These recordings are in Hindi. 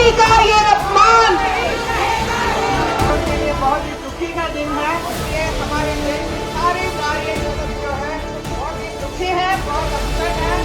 नारी का ये अपमान बहुत ही दुखी का दिन है। ये हमारे देश की सारी नारी जो है बहुत ही दुखी है, बहुत अपसेट है।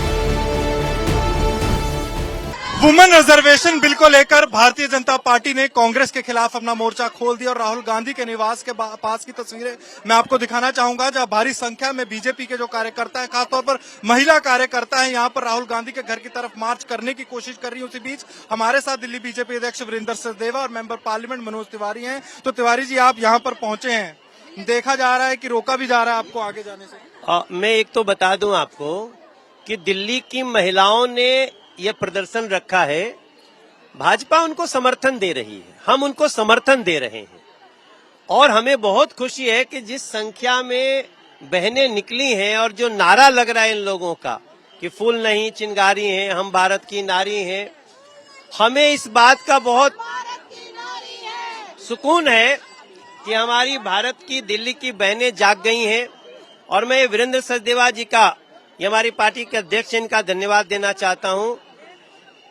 वुमेन रिजर्वेशन बिल को लेकर भारतीय जनता पार्टी ने कांग्रेस के खिलाफ अपना मोर्चा खोल दिया और राहुल गांधी के निवास के पास की तस्वीरें मैं आपको दिखाना चाहूंगा, जहां भारी संख्या में बीजेपी के जो कार्यकर्ता हैं, खासतौर पर महिला कार्यकर्ता हैं, यहां पर राहुल गांधी के घर की तरफ मार्च करने की कोशिश कर रही है। उसी बीच हमारे साथ दिल्ली बीजेपी अध्यक्ष वीरेंद्र सचदेवा और मेंबर पार्लियामेंट मनोज तिवारी हैं। तो तिवारी जी, आप यहाँ पर पहुंचे हैं, देखा जा रहा है कि रोका भी जा रहा है आपको आगे जाने से। मैं एक तो बता दूं आपको कि दिल्ली की महिलाओं ने ये प्रदर्शन रखा है, भाजपा उनको समर्थन दे रही है, हम उनको समर्थन दे रहे हैं और हमें बहुत खुशी है कि जिस संख्या में बहनें निकली हैं और जो नारा लग रहा है इन लोगों का कि फूल नहीं चिंगारी हैं, हम भारत की नारी हैं, हमें इस बात का बहुत सुकून है कि हमारी भारत की दिल्ली की बहनें जाग गई हैं। और मैं वीरेंद्र सचदेवा जी का, ये हमारी पार्टी के अध्यक्ष, इनका धन्यवाद देना चाहता हूं।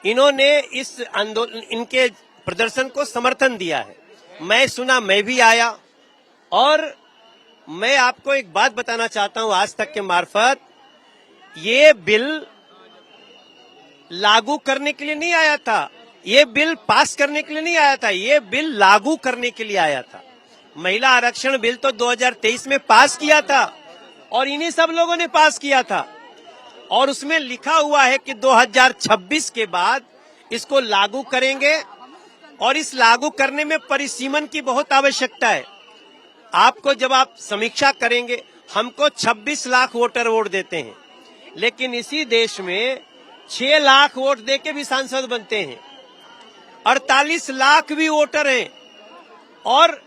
इन्होंने इस आंदोलन, इनके प्रदर्शन को समर्थन दिया है। मैं सुना, मैं भी आया और मैं आपको एक बात बताना चाहता हूं आज तक के मार्फत, ये बिल लागू करने के लिए नहीं आया था, ये बिल पास करने के लिए नहीं आया था, ये बिल लागू करने के लिए आया था। महिला आरक्षण बिल तो 2023 में पास किया था और इन्हीं सब लोगों ने पास किया था और उसमें लिखा हुआ है कि 2026 के बाद इसको लागू करेंगे और इस लागू करने में परिसीमन की बहुत आवश्यकता है। आपको जब आप समीक्षा करेंगे, हमको 26 लाख वोटर वोट देते हैं, लेकिन इसी देश में 6 लाख वोट देके भी सांसद बनते हैं, 48 लाख भी वोटर हैं और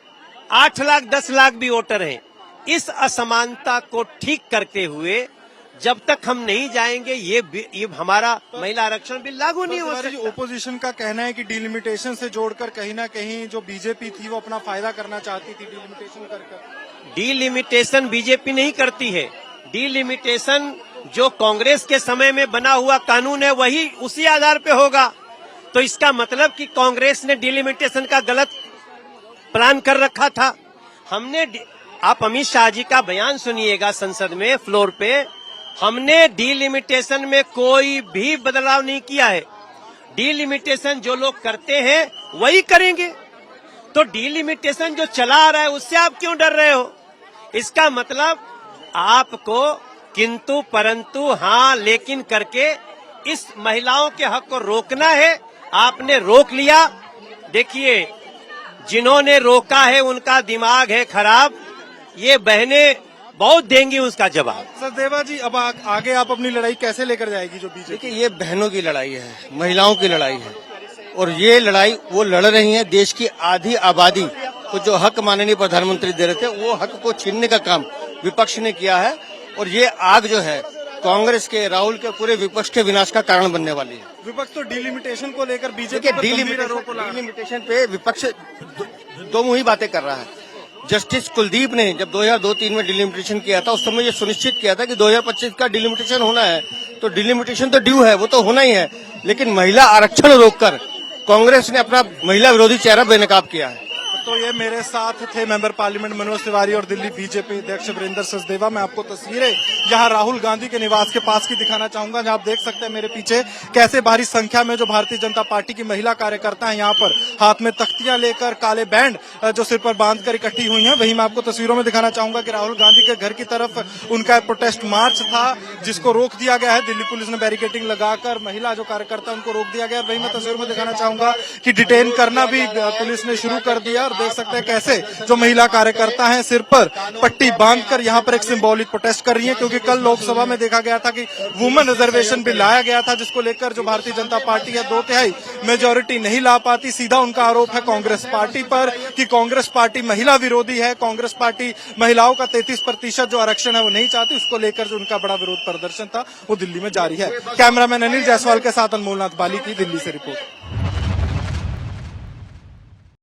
8 लाख 10 लाख भी वोटर हैं। इस असमानता को ठीक करते हुए जब तक हम नहीं जाएंगे ये हमारा महिला आरक्षण बिल लागू नहीं हो सकता। ओपोजिशन का कहना है कि डिलिमिटेशन से जोड़कर कहीं ना कहीं जो बीजेपी थी वो अपना फायदा करना चाहती थी डिलिमिटेशन कर। डिलिमिटेशन बीजेपी नहीं करती है, डिलिमिटेशन जो कांग्रेस के समय में बना हुआ कानून है वही उसी आधार पे होगा। तो इसका मतलब कि कांग्रेस ने डिलिमिटेशन का गलत प्लान कर रखा था। हमने, आप अमित शाह जी का बयान सुनिएगा संसद में फ्लोर पे, हमने डिलिमिटेशन में कोई भी बदलाव नहीं किया है। डिलिमिटेशन जो लोग करते हैं वही करेंगे। तो डिलिमिटेशन जो चला आ रहा है उससे आप क्यों डर रहे हो? इसका मतलब आपको किंतु परंतु हाँ लेकिन करके इस महिलाओं के हक को रोकना है। आपने रोक लिया। देखिए, जिन्होंने रोका है उनका दिमाग है खराब, ये बहनें बहुत देंगी उसका जवाब। सचदेवा जी, अब आगे आप अपनी लड़ाई कैसे लेकर जाएगी जो बीजेपी? देखिए, ये बहनों की लड़ाई है, महिलाओं की लड़ाई है और ये लड़ाई वो लड़ रही है। देश की आधी आबादी को जो हक माननीय प्रधानमंत्री दे रहे थे वो हक को छीनने का काम विपक्ष ने किया है और ये आग जो है कांग्रेस के, राहुल के, पूरे विपक्ष के विनाश का कारण बनने वाली है। विपक्ष तो डिलिमिटेशन को लेकर बीजेपी डिलिमिटेशन पे विपक्ष दो मुही बातें कर रहा है। जस्टिस कुलदीप ने जब 2002-3 में डिलिमिटेशन किया था उस समय ये सुनिश्चित किया था कि 2025 का डिलिमिटेशन होना है, तो डिलिमिटेशन तो ड्यू है, वो तो होना ही है, लेकिन महिला आरक्षण रोककर कांग्रेस ने अपना महिला विरोधी चेहरा बेनकाब किया है। तो ये मेरे साथ थे मेंबर पार्लियामेंट मनोज तिवारी और दिल्ली बीजेपी अध्यक्ष वीरेंद्र सचदेवा। मैं आपको तस्वीरें यहाँ राहुल गांधी के निवास के पास की दिखाना चाहूंगा, जहाँ आप देख सकते हैं मेरे पीछे कैसे भारी संख्या में जो भारतीय जनता पार्टी की महिला कार्यकर्ता हैं यहाँ पर हाथ में तख्तियां लेकर, काले बैंड जो सिर पर बांधकर इकट्ठी हुई हैं। वहीं मैं आपको तस्वीरों में दिखाना चाहूंगा कि राहुल गांधी के घर की तरफ उनका प्रोटेस्ट मार्च था जिसको रोक दिया गया है। दिल्ली पुलिस ने बैरिकेडिंग लगाकर महिला जो कार्यकर्ता उनको रोक दिया गया। वहीं मैं तस्वीरों में दिखाना चाहूंगा कि डिटेन करना भी पुलिस ने शुरू कर दिया। देख सकते हैं कैसे जो महिला कार्यकर्ता हैं सिर पर पट्टी बांधकर यहाँ पर एक सिंबॉलिक प्रोटेस्ट कर रही हैं, क्योंकि कल लोकसभा में देखा गया था कि वुमेन रिजर्वेशन बिल लाया गया था जिसको लेकर जो भारतीय जनता पार्टी है 2/3 मेजोरिटी नहीं ला पाती। सीधा उनका आरोप है कांग्रेस पार्टी पर कि कांग्रेस पार्टी महिला विरोधी है, कांग्रेस पार्टी महिलाओं का 33% जो आरक्षण है वो नहीं चाहती। उसको लेकर जो उनका बड़ा विरोध प्रदर्शन था वो दिल्ली में जारी है। कैमरामैन अनिल जायसवाल के साथ अनमोल नाथ बाली की दिल्ली से रिपोर्ट।